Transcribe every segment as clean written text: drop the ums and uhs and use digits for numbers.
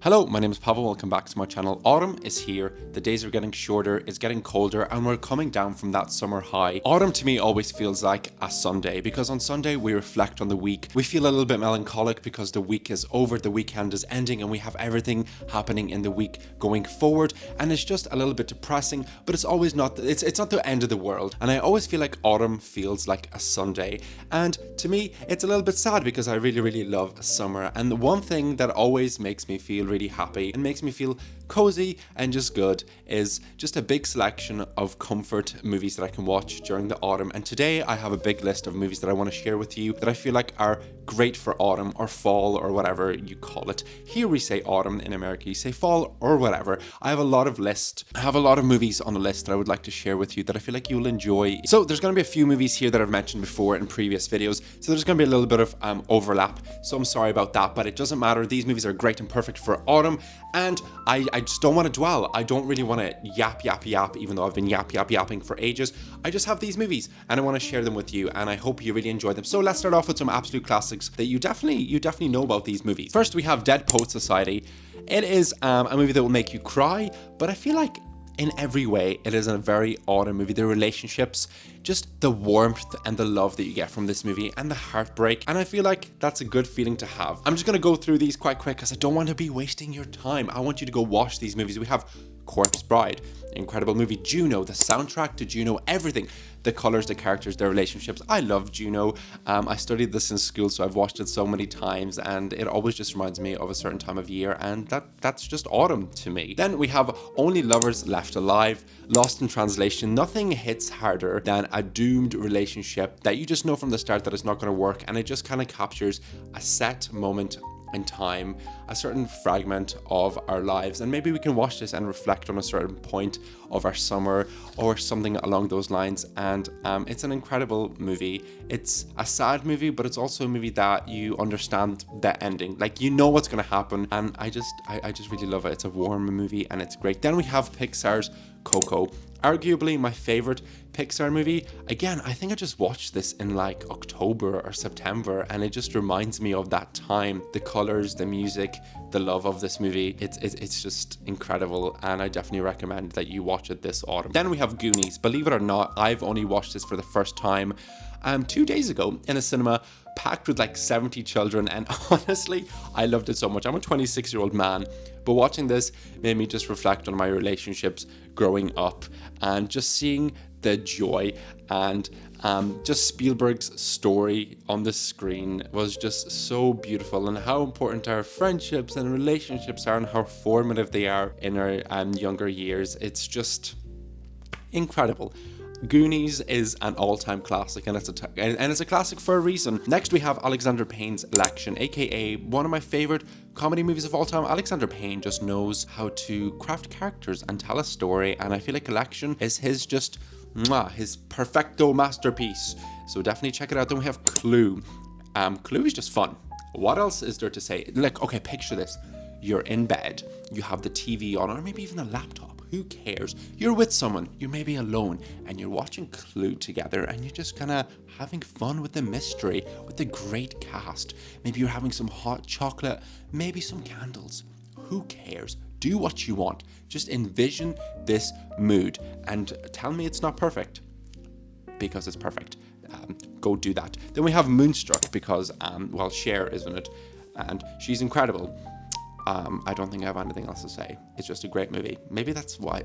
Hello, my name is Pavel, welcome back to my channel. Autumn is here, the days are getting shorter, it's getting colder, and we're coming down from that summer high. Autumn to me always feels like a Sunday, because on Sunday we reflect on the week. We feel a little bit melancholic because the week is over, the weekend is ending, and we have everything happening in the week going forward, and it's just a little bit depressing, but it's always not, it's not the end of the world. And I always feel like autumn feels like a Sunday, and to me, it's a little bit sad because I really love summer. And the one thing that always makes me feel really happy and makes me feel cozy and just good is just a big selection of comfort movies that I can watch during the autumn. And today I have a big list of movies that I want to share with you that I feel like are great for autumn or fall or whatever you call it. Here we say autumn, in America you say fall or whatever. I have a lot of movies on the list that I would like to share with you that I feel like you'll enjoy. So there's going to be a few movies here that I've mentioned before in previous videos, so there's going to be a little bit of overlap, so I'm sorry about that, but it doesn't matter. These movies are great and perfect for autumn, and I just don't want to dwell. I don't really want to yap, even though I've been yapping for ages. I just have these movies and I want to share them with you, and I hope you really enjoy them. So let's start off with some absolute classics that you definitely know about these movies. First, we have Dead Poet Society. It is a movie that will make you cry, but I feel like in every way, it is a very autumn movie. The relationships, just the warmth and the love that you get from this movie, and the heartbreak. And I feel like that's a good feeling to have. I'm just gonna go through these quite quick because I don't want to be wasting your time. I want you to go watch these movies. We have Corpse Bride, incredible movie. Juno, the soundtrack to Juno, everything. The colors, the characters, their relationships. I love Juno. I studied this in school, so I've watched it so many times, and it always just reminds me of a certain time of year, and that's just autumn to me. Then we have Only Lovers Left Alive, Lost in Translation. Nothing hits harder than a doomed relationship that you just know from the start that it's not going to work, and it just kind of captures a set moment in time, a certain fragment of our lives, and maybe we can watch this and reflect on a certain point of our summer or something along those lines. And it's an incredible movie. It's a sad movie, but it's also a movie that you understand the ending, like you know what's going to happen, and I just really love it. It's a warm movie and it's great. Then we have Pixar's Coco, arguably my favorite Pixar movie. Again, I think I just watched this in like October or September, and it just reminds me of that time. The colors, the music, the love of this movie, it's just incredible, and I definitely recommend that you watch it this autumn. Then we have Goonies. Believe it or not, I've only watched this for the first time 2 days ago in a cinema packed with like 70 children, and honestly, I loved it so much. I'm a 26-year-old man, but watching this made me just reflect on my relationships growing up, and just seeing the joy and just Spielberg's story on the screen was just so beautiful, and how important our friendships and relationships are and how formative they are in our younger years. It's just incredible. Goonies is an all-time classic, and it's a classic for a reason. Next, we have Alexander Payne's Election, aka one of my favorite comedy movies of all time. Alexander Payne just knows how to craft characters and tell a story, and I feel like Election is his perfecto masterpiece. So definitely check it out. Then we have Clue. Clue is just fun. What else is there to say? Like, okay, picture this. You're in bed, you have the TV on, or maybe even a laptop. Who cares? You're with someone, you're maybe alone, and you're watching Clue together, and you're just kind of having fun with the mystery, with the great cast. Maybe you're having some hot chocolate, maybe some candles. Who cares? Do what you want. Just envision this mood and tell me it's not perfect, because it's perfect. Go do that. Then we have Moonstruck, because, Cher is in it, and she's incredible. I don't think I have anything else to say. It's just a great movie. Maybe that's why.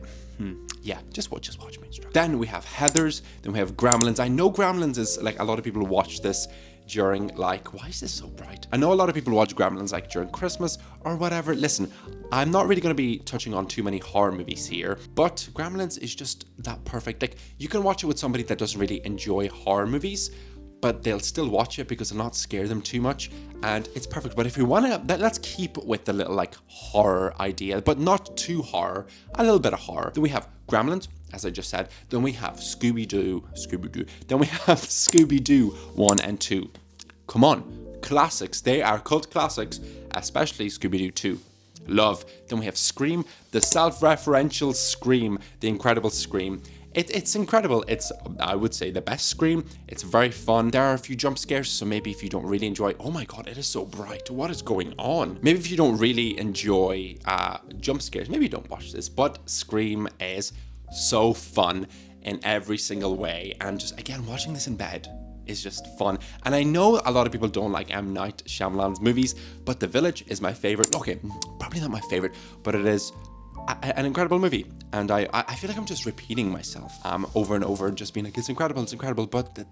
Yeah, just watch Moonstruck. Then we have Heathers. Then we have Gremlins. I know Gremlins is like, a lot of people watch this during like, why is this so bright? I know a lot of people watch Gremlins like during Christmas or whatever. Listen, I'm not really going to be touching on too many horror movies here, but Gremlins is just that perfect. Like, you can watch it with somebody that doesn't really enjoy horror movies, but they'll still watch it because it'll not scare them too much, and it's perfect. But if you want to, let's keep with the little like horror idea, but not too horror, a little bit of horror. Then we have Gremlins, as I just said. Then we have Scooby-Doo. Then we have Scooby-Doo 1 and 2. Come on, classics. They are cult classics, especially Scooby-Doo 2. Love. Then we have Scream, the self-referential Scream, the incredible Scream. It's incredible. It's, I would say, the best Scream. It's very fun. There are a few jump scares, so maybe if you don't really enjoy, oh my god, it is so bright, what is going on? Maybe if you don't really enjoy jump scares, maybe you don't watch this, but Scream is so fun in every single way, and just, again, watching this in bed is just fun. And I know a lot of people don't like M. Night Shyamalan's movies, but The Village is my favorite. Okay, probably not my favorite, but it is an incredible movie. And I feel like I'm just repeating myself over and over, just being like, it's incredible. But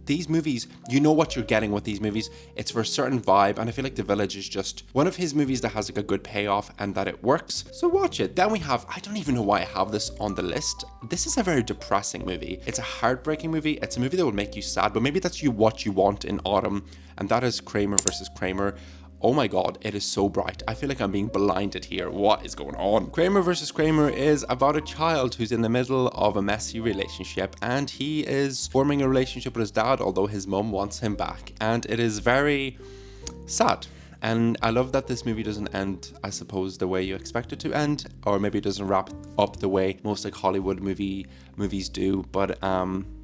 these movies, you know what you're getting with these movies. It's for a certain vibe, and I feel like The Village is just one of his movies that has like a good payoff and that it works. So watch it. Then we have, I don't even know why I have this on the list. This is a very depressing movie. It's a heartbreaking movie. It's a movie that will make you sad, but maybe that's what you want in autumn, and that is Kramer versus Kramer. Oh my god, it is so bright. I feel like I'm being blinded here. What is going on? Kramer versus Kramer is about a child who's in the middle of a messy relationship, and he is forming a relationship with his dad, although his mum wants him back. And it is very sad. And I love that this movie doesn't end, I suppose, the way you expect it to end, or maybe it doesn't wrap up the way most like Hollywood movies do, but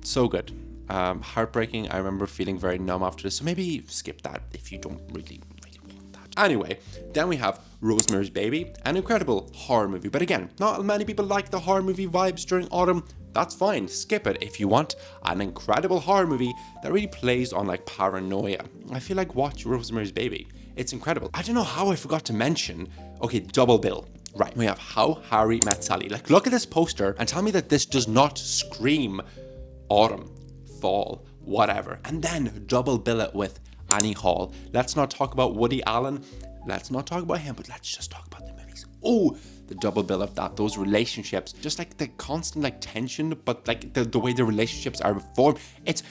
so good. Heartbreaking. I remember feeling very numb after this, so maybe skip that if you don't really want that. Anyway, then we have Rosemary's Baby, an incredible horror movie, but again, not many people like the horror movie vibes during autumn. That's fine, skip it. If you want an incredible horror movie that really plays on like paranoia, I feel like watch Rosemary's Baby. It's incredible. I don't know how I forgot to mention, okay, double bill. Right, we have How Harry Met Sally. Like, look at this poster and tell me that this does not scream autumn, fall, whatever. And then double bill it with Annie Hall. Let's not talk about Woody Allen. Let's not talk about him, but let's just talk about the movies. Oh, the double bill of that, those relationships, just like the constant like tension, but like the way the relationships are formed. It's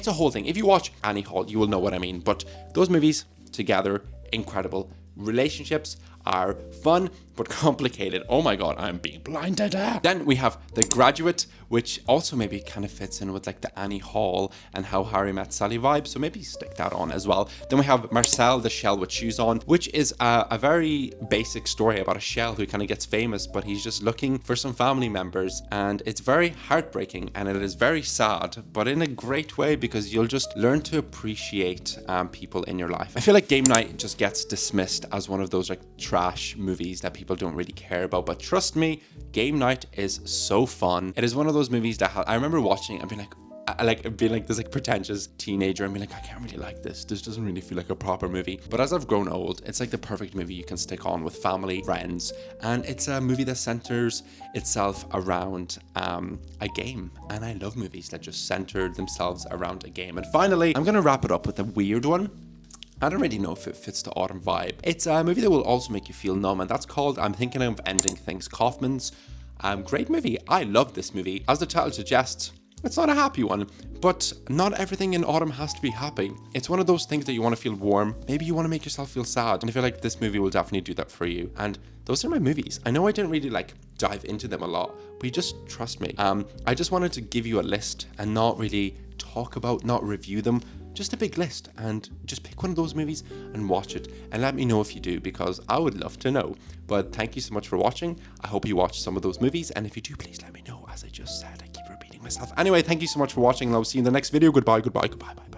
a whole thing. If you watch Annie Hall, you will know what I mean. But those movies together, incredible. Relationships are fun but complicated. Oh my god, I'm being blinded. Then we have The Graduate, which also maybe kind of fits in with like the Annie Hall and How Harry Met Sally vibe, so maybe stick that on as well. Then we have Marcel the Shell with Shoes On, which is a very basic story about a shell who kind of gets famous, but he's just looking for some family members, and it's very heartbreaking and it is very sad, but in a great way, because you'll just learn to appreciate people in your life. I feel like Game Night just gets dismissed as one of those like trash movies that people don't really care about, but trust me, Game Night is so fun. It is one of those movies that I remember watching and being like this like pretentious teenager and being like, I can't really like this. This doesn't really feel like a proper movie. But as I've grown old, it's like the perfect movie you can stick on with family, friends, and it's a movie that centers itself around a game. And I love movies that just center themselves around a game. And finally, I'm gonna wrap it up with a weird one. I don't really know if it fits the autumn vibe. It's a movie that will also make you feel numb, and that's called I'm Thinking of Ending Things, Kaufman's. Great movie. I love this movie. As the title suggests, it's not a happy one, but not everything in autumn has to be happy. It's one of those things that you want to feel warm. Maybe you want to make yourself feel sad, and I feel like this movie will definitely do that for you. And those are my movies. I know I didn't really like dive into them a lot, but you just trust me. I just wanted to give you a list and not really talk about, not review them. Just a big list, and just pick one of those movies and watch it, and let me know if you do, because I would love to know. But thank you so much for watching. I hope you watch some of those movies, and if you do, please let me know. As I just said, I keep repeating myself. Anyway, thank you so much for watching, and I'll see you in the next video. Goodbye. Bye.